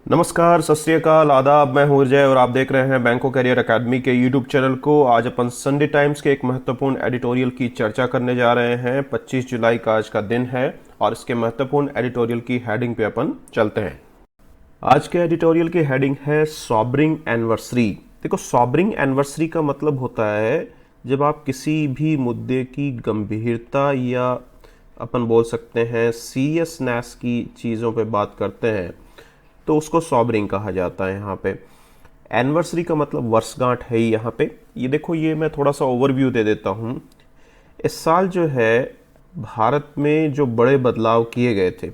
नमस्कार, सत श्री अकाल, आदाब। मैं हूं अजय और आप देख रहे हैं बैंको करियर एकेडमी के यूट्यूब चैनल को। आज अपन संडे टाइम्स के एक महत्वपूर्ण एडिटोरियल की चर्चा करने जा रहे हैं। 25 जुलाई का आज का दिन है और इसके महत्वपूर्ण एडिटोरियल की हेडिंग पे अपन चलते हैं। आज के एडिटोरियल की हेडिंग है सॉबरिंग एनिवर्सरी। देखो, सॉबरिंग एनिवर्सरी का मतलब होता है जब आप किसी भी मुद्दे की गंभीरता या अपन बोल सकते हैं सीरियसनेस की चीज़ों पे बात करते हैं तो उसको सॉबरिंग कहा जाता है। यहाँ पे एनिवर्सरी का मतलब वर्षगांठ है यहाँ पे। ये देखो, ये मैं थोड़ा सा ओवरव्यू दे देता हूँ। इस साल जो है भारत में जो बड़े बदलाव किए गए थे,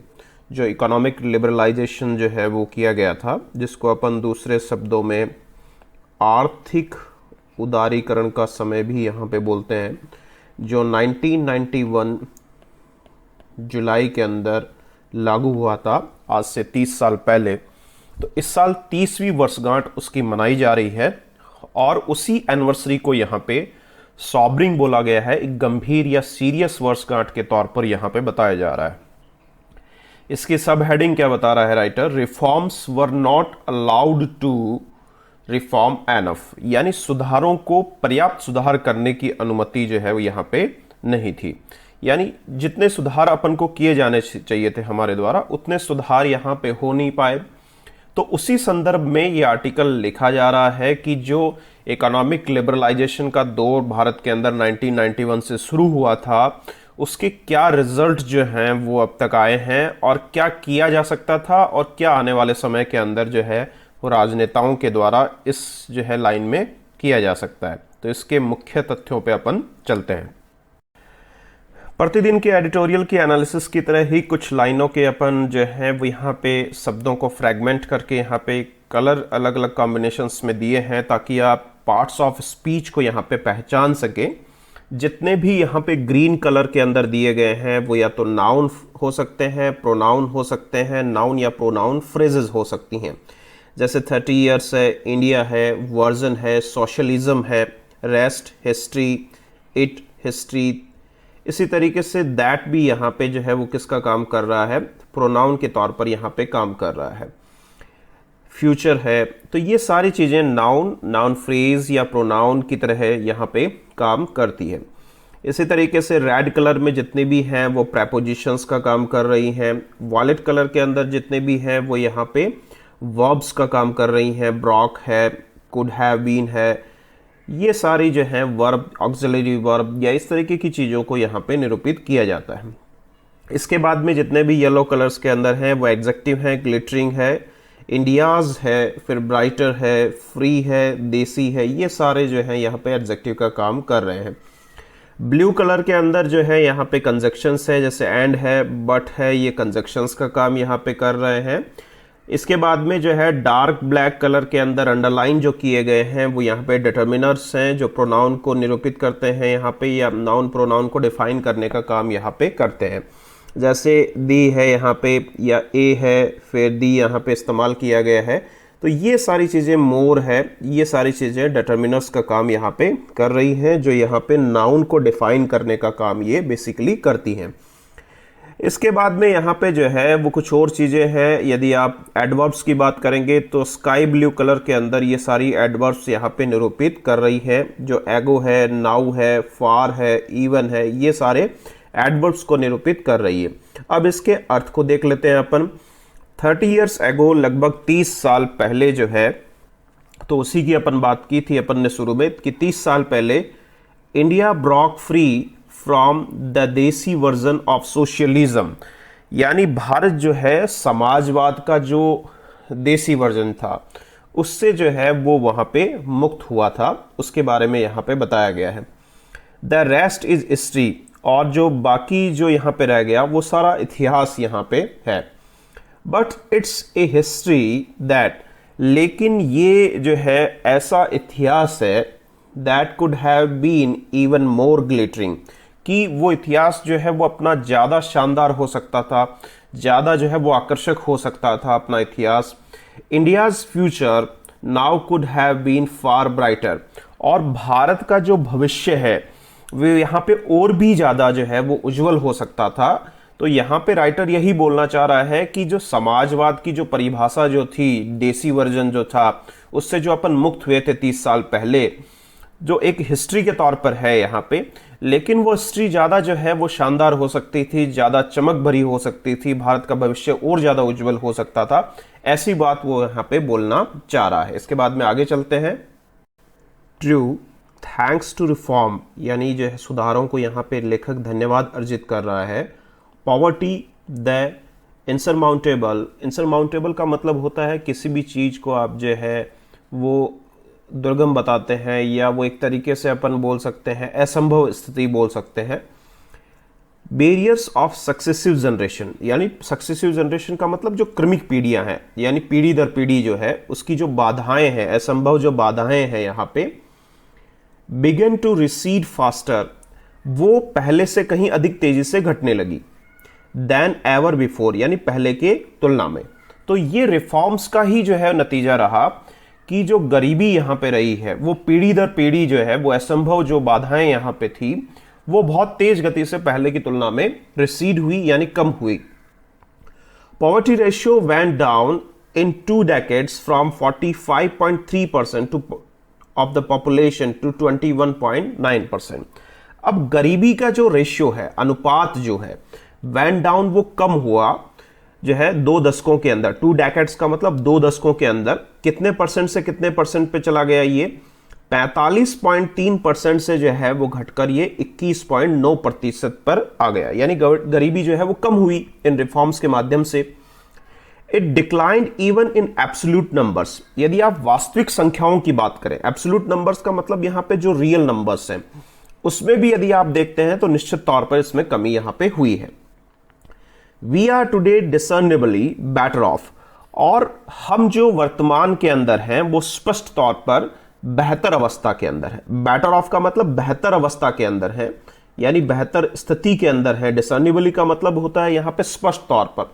जो इकोनॉमिक लिबरलाइजेशन जो है वो किया गया था, जिसको अपन दूसरे शब्दों में आर्थिक उदारीकरण का समय भी यहाँ पे बोलते हैं, जो 1991 जुलाई के अंदर लागू हुआ था, आज से 30 साल पहले। तो इस साल 30वीं वर्षगांठ उसकी मनाई जा रही है और उसी एनिवर्सरी को यहाँ पे सॉबरिंग बोला गया है, एक गंभीर या सीरियस वर्षगांठ के तौर पर यहाँ पे बताया जा रहा है। इसकी सब हेडिंग क्या बता रहा है writer? Reforms were not allowed to reform enough, यानी सुधारों को पर्याप्त सुधार करने की अनुमति जो है वो यहाँ पे नहीं थी। यानी जितने सुधार अपन को किए जाने चाहिए थे हमारे द्वारा, उतने सुधार यहाँ पे हो नहीं पाए। तो उसी संदर्भ में ये आर्टिकल लिखा जा रहा है कि जो इकोनॉमिक लिबरलाइजेशन का दौर भारत के अंदर 1991 से शुरू हुआ था, उसके क्या रिजल्ट जो हैं वो अब तक आए हैं और क्या किया जा सकता था और क्या आने वाले समय के अंदर जो है वो राजनेताओं के द्वारा इस जो है लाइन में किया जा सकता है। तो इसके मुख्य तथ्यों पे अपन चलते हैं। प्रतिदिन के एडिटोरियल की एनालिसिस की तरह ही कुछ लाइनों के अपन जो है वो यहाँ पे शब्दों को फ्रैगमेंट करके यहाँ पे कलर अलग अलग कॉम्बिनेशंस में दिए हैं ताकि आप पार्ट्स ऑफ स्पीच को यहाँ पे पहचान सकें। जितने भी यहाँ पे ग्रीन कलर के अंदर दिए गए हैं वो या तो नाउन हो सकते हैं, प्रोनाउन हो सकते हैं, नाउन या प्रोनाउन फ्रेजेस हो सकती हैं। जैसे 30 ईयर्स है, इंडिया है, वर्जन है, सोशलिज्म है, रेस्ट, हिस्ट्री, इट, हिस्ट्री। इसी तरीके से दैट भी यहाँ पे जो है वो किसका काम कर रहा है? प्रोनाउन के तौर पर यहाँ पे काम कर रहा है। फ्यूचर है, तो ये सारी चीज़ें नाउन फ्रेज या प्रोनाउन की तरह यहाँ पे काम करती है। इसी तरीके से रेड कलर में जितने भी हैं वो प्रेपोजिशंस का काम कर रही हैं। वॉलेट कलर के अंदर जितने भी हैं वो यहाँ पे वर्ब्स का काम कर रही हैं। ब्रॉक है, कुड हैव बीन है, ये सारी जो है वर्ब, ऑक्सिलरी वर्ब या इस तरीके की चीज़ों को यहाँ पे निरूपित किया जाता है। इसके बाद में जितने भी येलो कलर्स के अंदर हैं वो एग्जेक्टिव हैं। ग्लिटरिंग है, इंडियाज़ है, फिर ब्राइटर है, फ्री है, देसी है, ये सारे जो हैं यहाँ पे एडजेक्टिव का काम कर रहे हैं। ब्लू कलर के अंदर जो है यहाँ पे कंजक्शंस है, जैसे एंड है, बट है, ये कंजक्शंस का काम यहाँ पे कर रहे हैं। इसके बाद में जो है डार्क ब्लैक कलर के अंदर अंडरलाइन जो किए गए हैं वो यहाँ पे डिटर्मिनर्स हैं जो प्रोनाउन को निरूपित करते हैं यहाँ पे, या नाउन प्रोनाउन को डिफाइन करने का काम यहाँ पे करते हैं। जैसे दी है यहाँ पे या ए है, फिर दी यहाँ पे इस्तेमाल किया गया है। तो ये सारी चीज़ें, मोर है, ये सारी चीज़ें डिटर्मिनर्स का काम यहाँ पे कर रही हैं, जो यहाँ पे नाउन को डिफाइन करने का काम ये बेसिकली करती हैं। इसके बाद में यहाँ पे जो है वो कुछ और चीज़ें हैं। यदि आप एडवर्ब्स की बात करेंगे तो स्काई ब्लू कलर के अंदर ये सारी एडवर्ब्स यहाँ पे निरूपित कर रही है, जो एगो है, नाउ है, फार है, इवन है, ये सारे एडवर्ब्स को निरूपित कर रही है। अब इसके अर्थ को देख लेते हैं अपन। 30 ईयर्स एगो, लगभग 30 साल पहले जो है, तो उसी की अपन बात की थी अपन ने शुरू में कि 30 साल पहले India Brock free from the देसी वर्जन ऑफ सोशलिज्म, यानी भारत जो है समाजवाद का जो देसी वर्जन था उससे जो है वो वहाँ पे मुक्त हुआ था, उसके बारे में यहाँ पे बताया गया है। द रेस्ट इज हिस्ट्री, और जो बाकी जो यहाँ पे रह गया वो सारा इतिहास यहाँ पे है। But it's a history that, लेकिन ये जो है ऐसा इतिहास है that could have been even more glittering, कि वो इतिहास जो है वो अपना ज़्यादा शानदार हो सकता था, ज़्यादा जो है वो आकर्षक हो सकता था अपना इतिहास। India's future now could have been far brighter, और भारत का जो भविष्य है वो यहाँ पे और भी ज़्यादा जो है वो उज्जवल हो सकता था तो यहाँ पे राइटर यही बोलना चाह रहा है कि जो समाजवाद की जो परिभाषा जो थी, देसी वर्जन जो था, उससे जो अपन मुक्त हुए थे 30 साल पहले, जो एक हिस्ट्री के तौर पर है यहाँ पे, लेकिन वो हिस्ट्री ज़्यादा जो है वो शानदार हो सकती थी, ज़्यादा चमक भरी हो सकती थी, भारत का भविष्य और ज़्यादा उज्जवल हो सकता था, ऐसी बात वो यहाँ पे बोलना चाह रहा है। इसके बाद में आगे चलते हैं। ट्रू, थैंक्स टू रिफॉर्म, यानी जो है सुधारों को यहाँ पे लेखक धन्यवाद अर्जित कर रहा है। पॉवर्टी द इंसरमाउंटेबल, इंसरमाउंटेबल का मतलब होता है किसी भी चीज़ को आप जो है वो दुर्गम बताते हैं, या वो एक तरीके से अपन बोल सकते हैं असंभव स्थिति बोल सकते हैं। बैरियर्स ऑफ सक्सेसिव जनरेशन, यानी सक्सेसिव जनरेशन का मतलब जो क्रमिक पीढ़ियां हैं, यानी पीढ़ी दर पीढ़ी जो है उसकी जो बाधाएं हैं, असंभव जो बाधाएं हैं यहाँ पे, बिगन टू रिसीड फास्टर, वो पहले से कहीं अधिक तेजी से घटने लगी, देन एवर बिफोर, यानी पहले के तुलना में। तो ये रिफॉर्म्स का ही जो है नतीजा रहा कि जो गरीबी यहाँ पे रही है वो पीढ़ी दर पीढ़ी जो है वो असंभव जो बाधाएं यहाँ पे थी वो बहुत तेज गति से पहले की तुलना में रिसीड हुई, यानी कम हुई। Poverty ratio went down in 2 decades from 45.3% of the population to 21.9%। अब गरीबी का जो रेशियो है, अनुपात जो है, वेंट डाउन, वो कम हुआ जो है 2 दशकों के अंदर। 2 decades का मतलब 2 दशकों के अंदर कितने परसेंट से कितने परसेंट पे चला गया? ये 45.3% से जो है वो घटकर ये 21.9% पर आ गया, यानी गरीबी जो है वो कम हुई इन रिफॉर्म्स के माध्यम से। It declined even in absolute numbers, यदि आप वास्तविक संख्याओं की बात करें, एब्सोल्यूट नंबर्स का मतलब यहां पे जो रियल नंबर्स हैं उसमें भी यदि आप देखते हैं तो निश्चित तौर पर इसमें कमी यहां पे हुई है। We are today discernibly better off, और हम जो वर्तमान के अंदर हैं वो स्पष्ट तौर पर बेहतर अवस्था के अंदर है। बेटर ऑफ का मतलब बेहतर अवस्था के अंदर है, यानी बेहतर स्थिति के अंदर है। डिसर्नेबली का मतलब होता है यहां पे स्पष्ट तौर पर।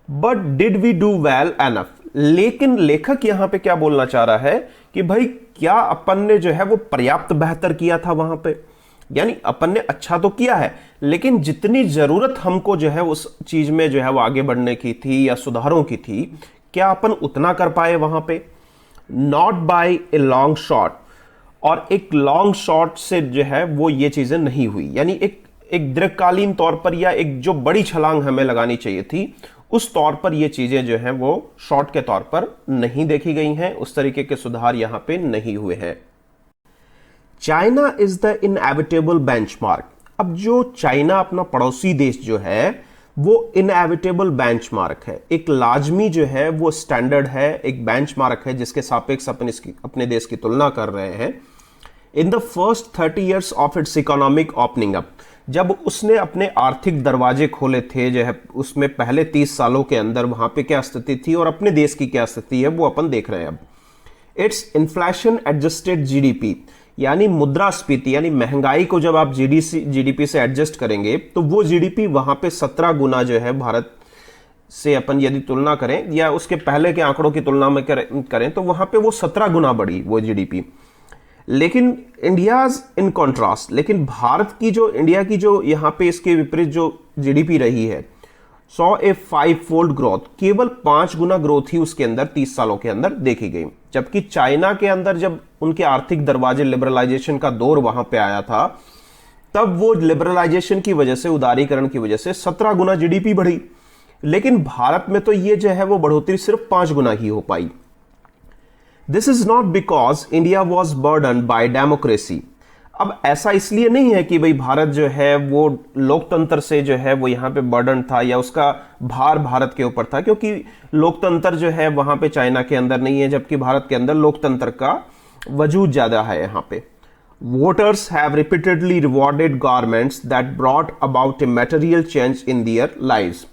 But did we do well enough, लेकिन लेखक यहां पे क्या बोलना चाह रहा है कि भाई क्या अपन ने जो है वो पर्याप्त बेहतर किया था वहां पे, यानी अपन ने अच्छा तो किया है लेकिन जितनी जरूरत हमको जो है उस चीज में जो है वो आगे बढ़ने की थी या सुधारों की थी, क्या अपन उतना कर पाए वहां पे? Not by a long shot, और एक लॉन्ग शॉट से जो है वो ये चीजें नहीं हुई, यानी एक दीर्घकालीन तौर पर या एक जो बड़ी छलांग हमें लगानी चाहिए थी उस तौर पर ये चीजें जो हैं वो शॉर्ट के तौर पर नहीं देखी गई हैं, उस तरीके के सुधार यहां पे नहीं हुए हैं। China is the inevitable benchmark, अब जो चाइना अपना पड़ोसी देश जो है वो इनएविटेबल बेंचमार्क है, एक लाजमी जो है वो स्टैंडर्ड है, एक बेंचमार्क है जिसके सापेक्ष अपन अपने देश की तुलना कर रहे हैं। In the first 30 years of its economic opening up, जब उसने अपने आर्थिक दरवाजे खोले थे जो है उसमें पहले 30 सालों के अंदर वहां पे क्या स्थिति थी और अपने देश की क्या स्थिति है वो अपन देख रहे हैं अब। इट्स इन्फ्लेशन एडजस्टेड जीडीपी, यानी मुद्रास्फीति, यानी महंगाई को जब आप जीडीपी से एडजस्ट करेंगे तो वो जीडीपी वहां पे 17 गुना जो है भारत से अपन यदि तुलना करें या उसके पहले के आंकड़ों की तुलना में करें तो वहां पे वो 17 गुना बढ़ी वो जीडीपी। लेकिन इंडियाज इन कॉन्ट्रास्ट, लेकिन भारत की जो इंडिया की जो यहाँ पे इसके विपरीत जो जीडीपी रही है सॉ ए 5-fold ग्रोथ, केवल 5 गुना ग्रोथ ही उसके अंदर 30 सालों के अंदर देखी गई। जबकि चाइना के अंदर जब उनके आर्थिक दरवाजे लिबरलाइजेशन का दौर वहां पे आया था तब वो लिबरलाइजेशन की वजह से, उदारीकरण की वजह से 17 गुना जीडीपी बढ़ी, लेकिन भारत में तो ये जो है वो बढ़ोतरी सिर्फ 5 गुना ही हो पाई। This is not because India was burden by democracy, अब ऐसा इसलिए नहीं है कि भाई भारत जो है वो लोकतंत्र से जो है वो यहाँ पे बर्डन था या उसका भार भारत के ऊपर था, क्योंकि लोकतंत्र जो है वहां पे चाइना के अंदर नहीं है जबकि भारत के अंदर लोकतंत्र का वजूद ज्यादा है यहाँ पे। Voters have repeatedly rewarded governments that brought about a material change in their lives,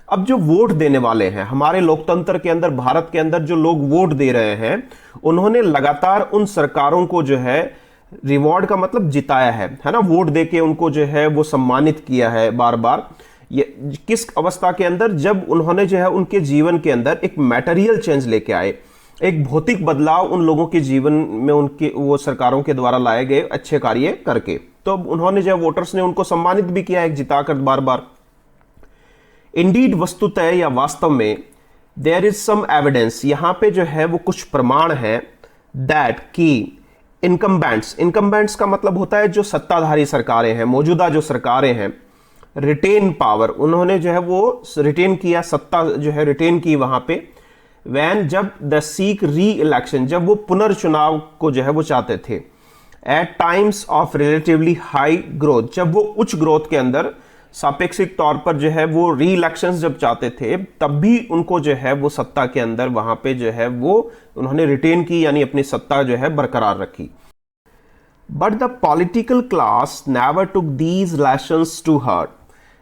अब जो वोट देने वाले हैं हमारे लोकतंत्र के अंदर, भारत के अंदर जो लोग वोट दे रहे हैं उन्होंने लगातार उन सरकारों को जो है रिवॉर्ड का मतलब जिताया है ना, वोट देके उनको जो है वो सम्मानित किया है बार बार। ये किस अवस्था के अंदर? जब उन्होंने जो है उनके जीवन के अंदर एक मटेरियल चेंज लेके आए, एक भौतिक बदलाव उन लोगों के जीवन में उनके वो सरकारों के द्वारा लाए गए अच्छे कार्य करके, तो उन्होंने जो वोटर्स ने उनको सम्मानित भी किया है जिताकर बार बार। इंडीड वस्तुतः या वास्तव में देयर इज सम एविडेंस, यहां पे जो है वो कुछ प्रमाण है दैट की इनकम्बेंट्स का मतलब होता है जो सत्ताधारी सरकारें हैं, मौजूदा जो सरकारें हैं, रिटेन पावर, उन्होंने जो है वो रिटेन किया, सत्ता जो है रिटेन की वहां पे वैन जब द सीक री इलेक्शन, जब वो पुनर्चुनाव को जो है वो चाहते थे, at times of relatively high growth, जब वो उच्च ग्रोथ के अंदर सापेक्षिक तौर पर जो है वो री इलेक्शन जब चाहते थे, तब भी उनको जो है वो सत्ता के अंदर वहां पे जो है वो उन्होंने रिटेन की, यानी अपनी सत्ता जो है बरकरार रखी। But the political class never took these lessons to heart,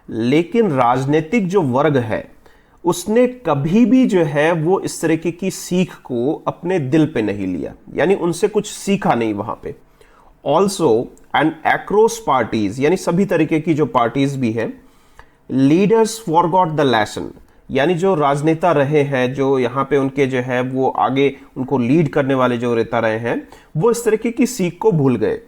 लेकिन राजनीतिक जो वर्ग है उसने कभी भी जो है वो इस तरीके की सीख को अपने दिल पे नहीं लिया, यानी उनसे कुछ सीखा नहीं वहां पे। ऑल्सो एंड एक्रोस पार्टीज, यानी सभी तरीके की जो पार्टीज भी हैं, लीडर्स फॉरगॉट द लेसन, यानी जो राजनेता रहे हैं, जो यहाँ पे उनके जो है वो आगे उनको लीड करने वाले जो नेता रहे हैं, वो इस तरीके की सीख को भूल गए।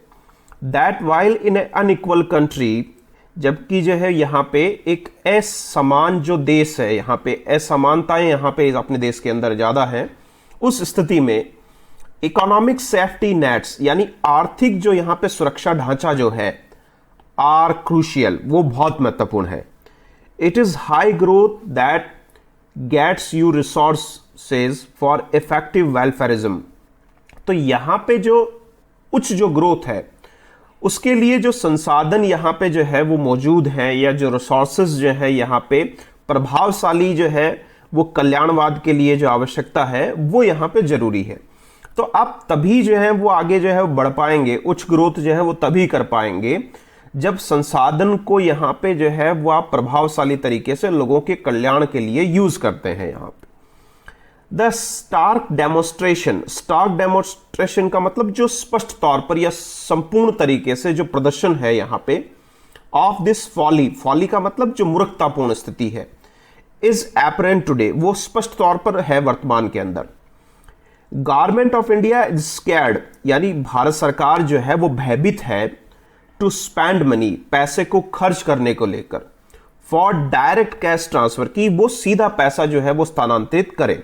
That while in A unequal country, जबकि जो है यहाँ पे एक असमान जो देश है, यहाँ पे असमानताएं यहाँ पे अपने देश के अंदर ज्यादा है, उस स्थिति में इकोनॉमिक सेफ्टी नेट्स, यानी आर्थिक जो यहाँ पे सुरक्षा ढांचा जो है, आर क्रूशियल, वो बहुत महत्वपूर्ण है। It is high growth that gets you resources for effective welfarism, तो यहाँ पे जो उच्च जो ग्रोथ है उसके लिए जो संसाधन यहाँ पे जो है वो मौजूद हैं, या जो रिसोर्सेज जो है यहाँ पे प्रभावशाली जो है वो कल्याणवाद के लिए जो आवश्यकता है वो यहाँ पे जरूरी है। तो आप तभी जो है वो आगे जो है वो बढ़ पाएंगे, उच्च ग्रोथ जो है वो तभी कर पाएंगे जब संसाधन को यहाँ पे जो है वो आप प्रभावशाली तरीके से लोगों के कल्याण के लिए यूज करते हैं। यहाँ पे द स्टार्क डेमोन्स्ट्रेशन का मतलब जो स्पष्ट तौर पर या संपूर्ण तरीके से जो प्रदर्शन है यहाँ पे ऑफ दिस फॉली का मतलब जो मूर्खतापूर्ण स्थिति है, इज एपरेंट टुडे, वो स्पष्ट तौर पर है वर्तमान के अंदर। Government of India is scared, यानी भारत सरकार जो है वो भयभीत है, टू स्पेंड मनी, पैसे को खर्च करने को लेकर, फॉर डायरेक्ट कैश ट्रांसफर, की वो सीधा पैसा जो है वो स्थानांतरित करे।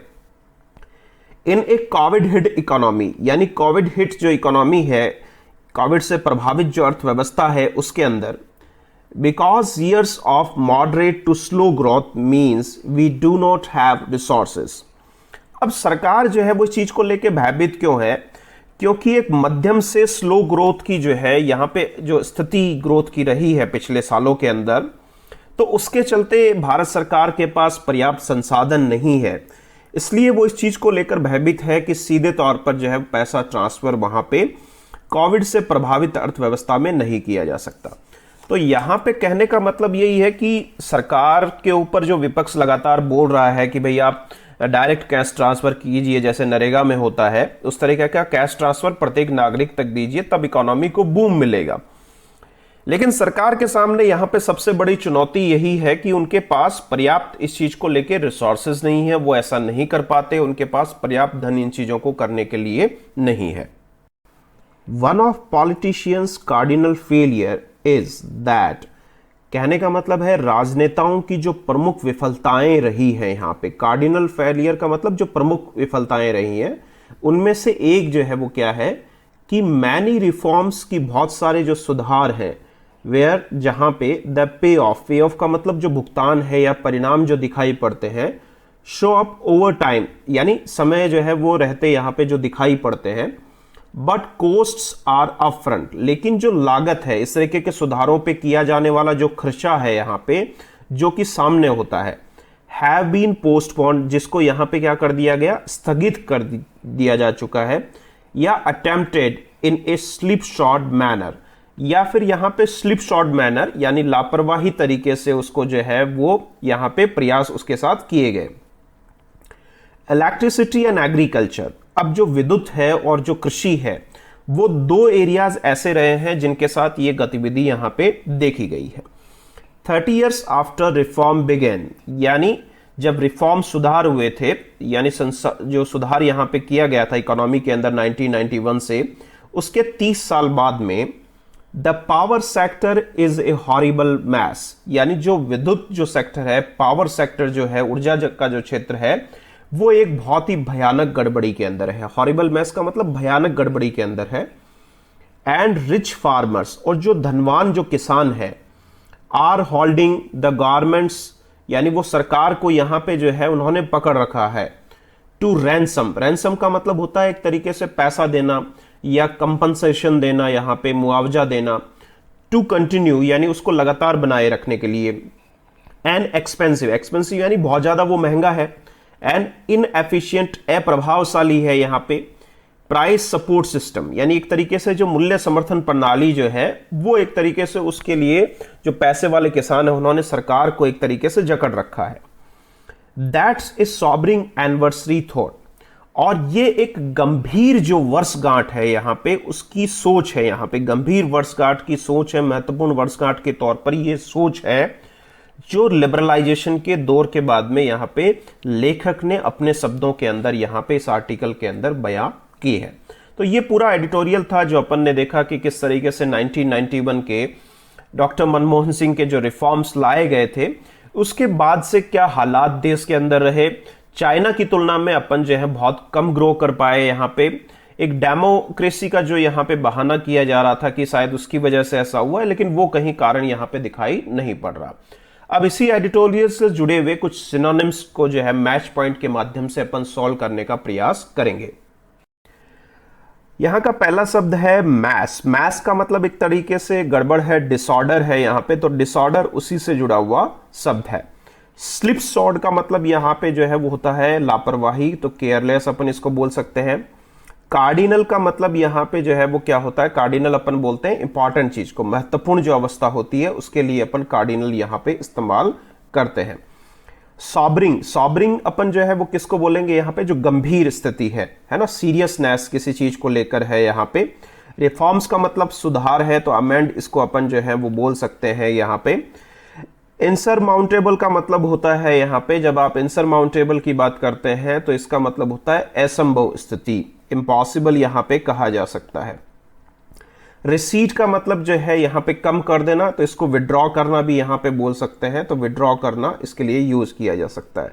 In a covid hit economy, यानी कोविड हिट जो इकोनॉमी है, कोविड से प्रभावित जो अर्थव्यवस्था है उसके अंदर, because years of moderate to slow growth means we do not have resources. अब सरकार जो है वो इस चीज को लेके भयभीत क्यों है? क्योंकि एक मध्यम से स्लो ग्रोथ की जो है यहाँ पे जो स्थिति ग्रोथ की रही है पिछले सालों के अंदर, तो उसके चलते भारत सरकार के पास पर्याप्त संसाधन नहीं है, इसलिए वो इस चीज को लेकर भयभीत है कि सीधे तौर पर जो है पैसा ट्रांसफर वहां पे कोविड से प्रभावित अर्थव्यवस्था में नहीं किया जा सकता। तो यहां पे कहने का मतलब यही है कि सरकार के ऊपर जो विपक्ष लगातार बोल रहा है कि भाई आप डायरेक्ट कैश ट्रांसफर कीजिए, जैसे नरेगा में होता है उस तरीके का कैश ट्रांसफर प्रत्येक नागरिक तक दीजिए, तब इकोनॉमी को बूम मिलेगा। लेकिन सरकार के सामने यहां पे सबसे बड़ी चुनौती यही है कि उनके पास पर्याप्त इस चीज को लेकर रिसोर्सेज नहीं है, वो ऐसा नहीं कर पाते, उनके पास पर्याप्त धन इन चीजों को करने के लिए नहीं है। One of politicians cardinal failure is that, कहने का मतलब है राजनेताओं की जो प्रमुख विफलताएं रही हैं, यहां पे कार्डिनल फेलियर का मतलब जो प्रमुख विफलताएं रही हैं, उनमें से एक जो है वो क्या है कि मैनी रिफॉर्म्स की बहुत सारे जो सुधार हैं, वेयर जहां पे द पे ऑफ का मतलब जो भुगतान है या परिणाम जो दिखाई पड़ते हैं, शो अप ओवर टाइम, यानी समय जो है वो रहते यहां पे जो दिखाई पड़ते हैं, but costs are up front, लेकिन जो लागत है इस तरीके के सुधारों पे किया जाने वाला जो खर्चा है यहाँ पे जो कि सामने होता है, हैव बीन पोस्टपोन्ड, जिसको यहाँ पे क्या कर दिया गया, स्थगित कर दिया जा चुका है, या attempted in A slip short manner, या फिर यहां पे स्लिप शॉर्ट मैनर यानी लापरवाही तरीके से उसको जो है वो यहां पे प्रयास उसके साथ किए गए। इलेक्ट्रिसिटी एंड एग्रीकल्चर, अब जो विद्युत है और जो कृषि है वो दो एरियाज ऐसे रहे हैं जिनके साथ ये गतिविधि यहां पे देखी गई है। 30 years आफ्टर रिफॉर्म बिगेन, यानी जब रिफॉर्म सुधार हुए थे, यानी जो सुधार यहां पे किया गया था इकोनॉमी के अंदर 1991 से, उसके 30 साल बाद में the power sector is a horrible mess, यानी जो विद्युत जो सेक्टर है, पावर सेक्टर जो है, ऊर्जा का जो क्षेत्र है, वो एक बहुत ही भयानक गड़बड़ी के अंदर है। हॉरिबल मैस का मतलब भयानक गड़बड़ी के अंदर है। एंड रिच फार्मर्स, और जो धनवान जो किसान है, आर होल्डिंग द गवर्नमेंट्स, यानी वो सरकार को यहां पे जो है उन्होंने पकड़ रखा है। टू रैंसम, रैंसम का मतलब होता है एक तरीके से पैसा देना या कंपनसेशन देना, यहां पे मुआवजा देना। टू कंटिन्यू, यानी उसको लगातार बनाए रखने के लिए। एंड एक्सपेंसिव, एक्सपेंसिव यानी बहुत ज्यादा वो महंगा है। एंड इनएफिशिएंट, अप्रभावशाली है यहां पे। प्राइस सपोर्ट सिस्टम, यानी एक तरीके से जो मूल्य समर्थन प्रणाली जो है, वो एक तरीके से उसके लिए जो पैसे वाले किसान है उन्होंने सरकार को एक तरीके से जकड़ रखा है। दैट्स ए सॉबरिंग एनिवर्सरी थॉट, और ये एक गंभीर जो वर्षगांठ है यहां पे, उसकी सोच है, यहां पे गंभीर वर्षगांठ की सोच है, महत्वपूर्ण वर्षगांठ के तौर पर ये सोच है जो लिबरलाइजेशन के दौर के बाद में यहां पे लेखक ने अपने शब्दों के अंदर यहां पे इस आर्टिकल के अंदर बयां की है। तो ये पूरा एडिटोरियल था जो अपन ने देखा कि किस तरीके से 1991 के डॉक्टर मनमोहन सिंह के जो रिफॉर्म्स लाए गए थे, उसके बाद से क्या हालात देश के अंदर रहे। चाइना की तुलना में अपन जो है बहुत कम ग्रो कर पाए। यहाँ पे एक डेमोक्रेसी का जो यहाँ पे बहाना किया जा रहा था कि शायद उसकी वजह से ऐसा हुआ है, लेकिन वो कहीं कारण यहाँ पे दिखाई नहीं पड़ रहा। अब इसी एडिटोरियल से जुड़े हुए कुछ सिनोनिम्स को जो है मैच पॉइंट के माध्यम से अपन सॉल्व करने का प्रयास करेंगे। यहां का पहला शब्द है मैस। मैस का मतलब एक तरीके से गड़बड़ है, डिसऑर्डर है यहां पे, तो डिसऑर्डर उसी से जुड़ा हुआ शब्द है। स्लिप सॉर्ड का मतलब यहां पे जो है वो होता है लापरवाही, तो केयरलेस अपन इसको बोल सकते हैं। कार्डिनल का मतलब यहां पे जो है वो क्या होता है, कार्डिनल अपन बोलते हैं इंपॉर्टेंट चीज को, महत्वपूर्ण जो अवस्था होती है उसके लिए अपन कार्डिनल यहां पे इस्तेमाल करते हैं। सॉबरिंग, सॉबरिंग अपन जो है वो किसको बोलेंगे यहाँ पे, जो गंभीर स्थिति है ना, सीरियसनेस किसी चीज को लेकर है यहाँ पे। रिफॉर्म्स का मतलब सुधार है, तो अमेंड इसको अपन जो है वो बोल सकते हैं यहाँ पे। इंसरमाउंटेबल का मतलब होता है यहाँ पे, जब आप इंसरमाउंटेबल की बात करते हैं तो इसका मतलब होता है असंभव स्थिति, इम्पॉसिबल यहाँ पे कहा जा सकता है। रिसीट का मतलब जो है यहाँ पे कम कर देना, तो इसको विड्रॉ करना भी यहाँ पे बोल सकते हैं, तो विड्रॉ करना इसके लिए यूज किया जा सकता है।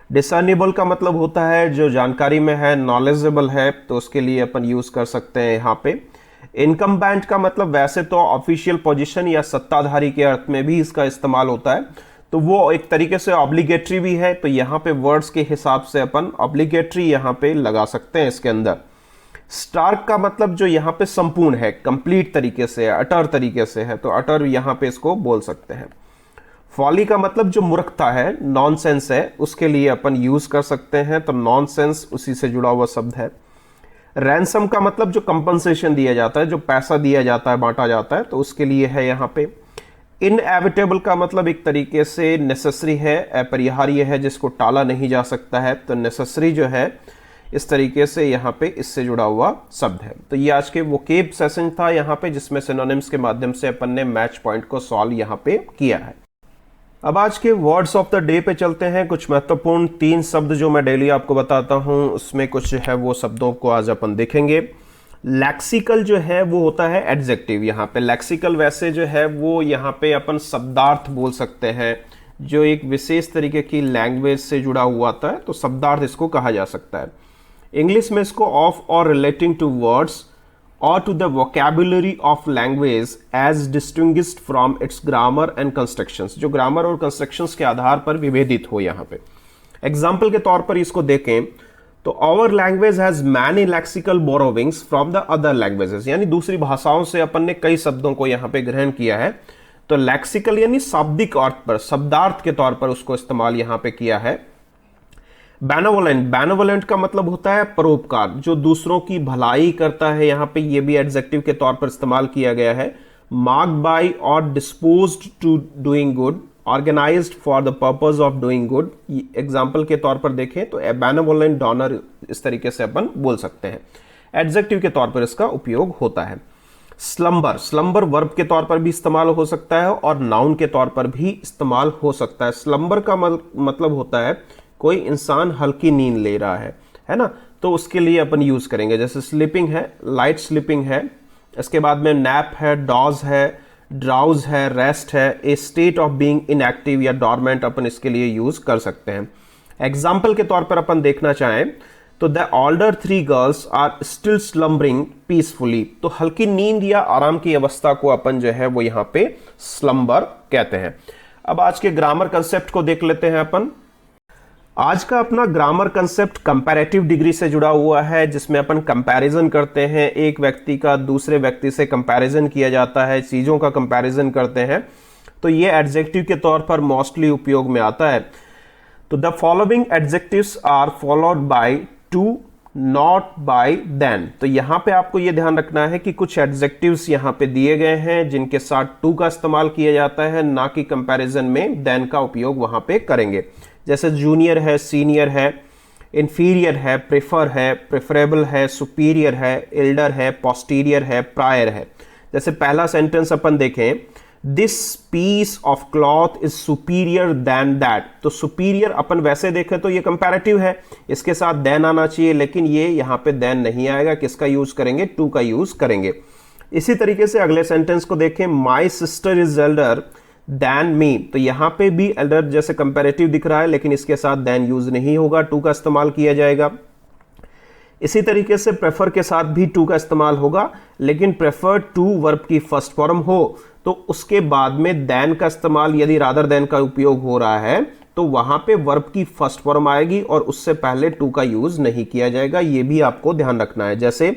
डिसर्नेबल का मतलब होता है जो जानकारी में है, नॉलेजेबल है, तो उसके लिए अपन यूज कर सकते हैं यहाँ पे। इनकम्बेंट का मतलब वैसे तो ऑफिशियल पोजीशन या सत्ताधारी के अर्थ में भी इसका इस्तेमाल होता है, तो वो एक तरीके से ऑब्लिगेटरी भी है, तो यहाँ पे वर्ड्स के हिसाब से अपन ऑब्लिगेटरी यहाँ पे लगा सकते हैं इसके अंदर। स्टार्क का मतलब जो यहाँ पे संपूर्ण है, कंप्लीट तरीके से, अटर तरीके से है, तो अटर यहाँ पे इसको बोल सकते हैं। फॉली का मतलब जो मूर्खता है, नॉनसेंस है, उसके लिए अपन यूज कर सकते हैं, तो नॉनसेंस उसी से जुड़ा हुआ शब्द है। रैंसम का मतलब जो कंपनसेशन दिया जाता है, जो पैसा दिया जाता है, बांटा जाता है, तो उसके लिए है यहाँ पे। इनएविटेबल का मतलब एक तरीके से नेसेसरी है, अपरिहार्य है, जिसको टाला नहीं जा सकता है, तो नेसेसरी जो है इस तरीके से यहाँ पे इससे जुड़ा हुआ शब्द है। तो ये आज के वोकेब सेशन था यहाँ पे, जिसमें सिनोनिम्स के माध्यम से अपन ने मैच पॉइंट को सॉल्व यहाँ पे किया है। अब आज के वर्ड्स ऑफ द डे पे चलते हैं। कुछ महत्वपूर्ण 3 शब्द जो मैं डेली आपको बताता हूं, उसमें कुछ है वो शब्दों को आज अपन देखेंगे। लैक्सिकल जो है वो होता है एडजेक्टिव। यहाँ पे लैक्सिकल वैसे जो है वो यहाँ पे अपन शब्दार्थ बोल सकते हैं, जो एक विशेष तरीके की लैंग्वेज से जुड़ा हुआ आता है, तो शब्दार्थ इसको कहा जा सकता है। इंग्लिश में इसको of or relating to words or to the vocabulary of language as distinguished from its grammar and constructions, जो ग्रामर और कंस्ट्रक्शंस के आधार पर विभेदित हो। यहाँ पे एग्जाम्पल के तौर पर इसको देखें तो our language has many lexical borrowings from the other languages, यानी दूसरी भाषाओं से अपन ने कई शब्दों को यहाँ पे ग्रहण किया है, तो लैक्सिकल यानी शाब्दिक अर्थ पर, शब्दार्थ के तौर पर उसको इस्तेमाल यहाँ पे किया है। बेनोवलेंट, बेनोवलेंट का मतलब होता है परोपकार, जो दूसरों की भलाई करता है, यहाँ पे ये भी एडजेक्टिव के तौर पर इस्तेमाल किया गया है। Marked by or disposed to doing good, organised for the purpose of doing good, example के तौर पर देखें तो ए बेनोवलेंट डोनर, इस तरीके से अपन बोल सकते हैं। एडजेक्टिव के तौर पर इसका उपयोग होता है। स्लम्बर, स्लम्बर वर्ब के तौर पर भी इस्तेमाल हो सकता है और नाउन के तौर पर भी इस्तेमाल हो सकता है। स्लम्बर का मतलब होता है कोई इंसान हल्की नींद ले रहा है ना, तो उसके लिए अपन यूज करेंगे। जैसे स्लीपिंग है, लाइट स्लीपिंग है, इसके बाद में नैप है, डॉज है, ड्राउज है, रेस्ट है, ए स्टेट ऑफ बीइंग इनएक्टिव या डॉर्मेंट अपन इसके लिए यूज कर सकते हैं। एग्जाम्पल के तौर पर अपन देखना चाहें तो the older 3 girls are still slumbering peacefully, तो हल्की नींद या आराम की अवस्था को अपन जो है वो यहां पे स्लम्बर कहते हैं। अब आज के ग्रामर कंसेप्ट को देख लेते हैं अपन। आज का अपना ग्रामर कंसेप्ट कंपैरेटिव डिग्री से जुड़ा हुआ है, जिसमें अपन कंपैरिजन करते हैं, एक व्यक्ति का दूसरे व्यक्ति से कंपैरिजन किया जाता है, चीजों का कंपैरिजन करते हैं, तो ये एडजेक्टिव के तौर पर मोस्टली उपयोग में आता है। तो the following adjectives are followed by to, not by than. तो यहां पे आपको यह ध्यान रखना है कि कुछ एडजेक्टिव्स यहां पे दिए गए हैं जिनके साथ टू का इस्तेमाल किया जाता है, ना कि कंपैरिजन में देन का उपयोग वहां पे करेंगे। जैसे जूनियर है, सीनियर है, इंफीरियर है, प्रेफर है, प्रेफरेबल है, सुपीरियर है, एल्डर है, पोस्टीरियर है, प्रायर है। जैसे पहला सेंटेंस अपन देखें, this piece of cloth is superior than that. तो सुपीरियर अपन वैसे देखें तो ये कंपैरेटिव है, इसके साथ देन आना चाहिए, लेकिन ये यहां पे देन नहीं आएगा। किसका यूज करेंगे? टू का यूज करेंगे। इसी तरीके से अगले सेंटेंस को देखें, my sister is Elder than me. तो यहां पे भी एल्डर जैसे कंपैरेटिव दिख रहा है, लेकिन इसके साथ देन यूज नहीं होगा, टू का इस्तेमाल किया जाएगा। इसी तरीके से प्रेफर के साथ भी टू का इस्तेमाल होगा, लेकिन प्रेफर टू वर्ब की फर्स्ट फॉर्म हो तो उसके बाद में देन का इस्तेमाल, यदि रादर देन का उपयोग हो रहा है तो वहां पे वर्ब की फर्स्ट फॉर्म आएगी और उससे पहले टू का यूज नहीं किया जाएगा। यह भी आपको ध्यान रखना है। जैसे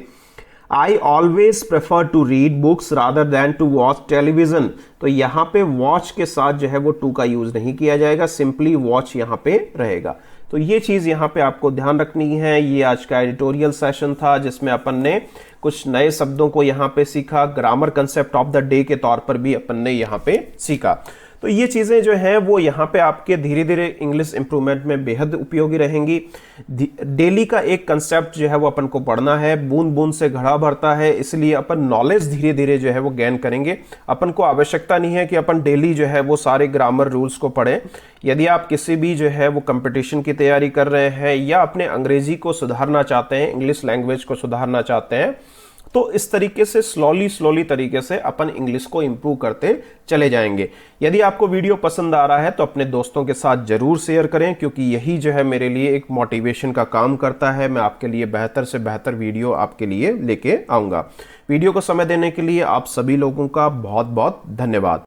I always prefer to read books rather than to watch television. तो यहां पे वॉच के साथ जो है वो टू का यूज नहीं किया जाएगा, सिंपली वॉच यहां पे रहेगा। तो ये चीज यहां पे आपको ध्यान रखनी है। ये आज का एडिटोरियल सेशन था जिसमें अपन ने कुछ नए शब्दों को यहां पे सीखा, ग्रामर कंसेप्ट ऑफ ड डे के तौर पर भी अपन ने यहां पे सीखा। तो ये चीजें जो हैं वो यहाँ पे आपके धीरे धीरे इंग्लिश इंप्रूवमेंट में बेहद उपयोगी रहेंगी। डेली का एक कंसेप्ट जो है वो अपन को पढ़ना है, बूंद बूंद से घड़ा भरता है, इसलिए अपन नॉलेज धीरे धीरे जो है वो गेन करेंगे। अपन को आवश्यकता नहीं है कि अपन डेली जो है वो सारे ग्रामर रूल्स को पढ़ें। यदि आप किसी भी जो है वो कंपटीशन की तैयारी कर रहे हैं या अपने अंग्रेजी को सुधारना चाहते हैं, इंग्लिश लैंग्वेज को सुधारना चाहते हैं, तो इस तरीके से स्लोली तरीके से अपन इंग्लिश को इंप्रूव करते चले जाएंगे। यदि आपको वीडियो पसंद आ रहा है तो अपने दोस्तों के साथ जरूर शेयर करें, क्योंकि यही जो है मेरे लिए एक मोटिवेशन का काम करता है। मैं आपके लिए बेहतर से बेहतर वीडियो आपके लिए लेके आऊंगा। वीडियो को समय देने के लिए आप सभी लोगों का बहुत बहुत धन्यवाद।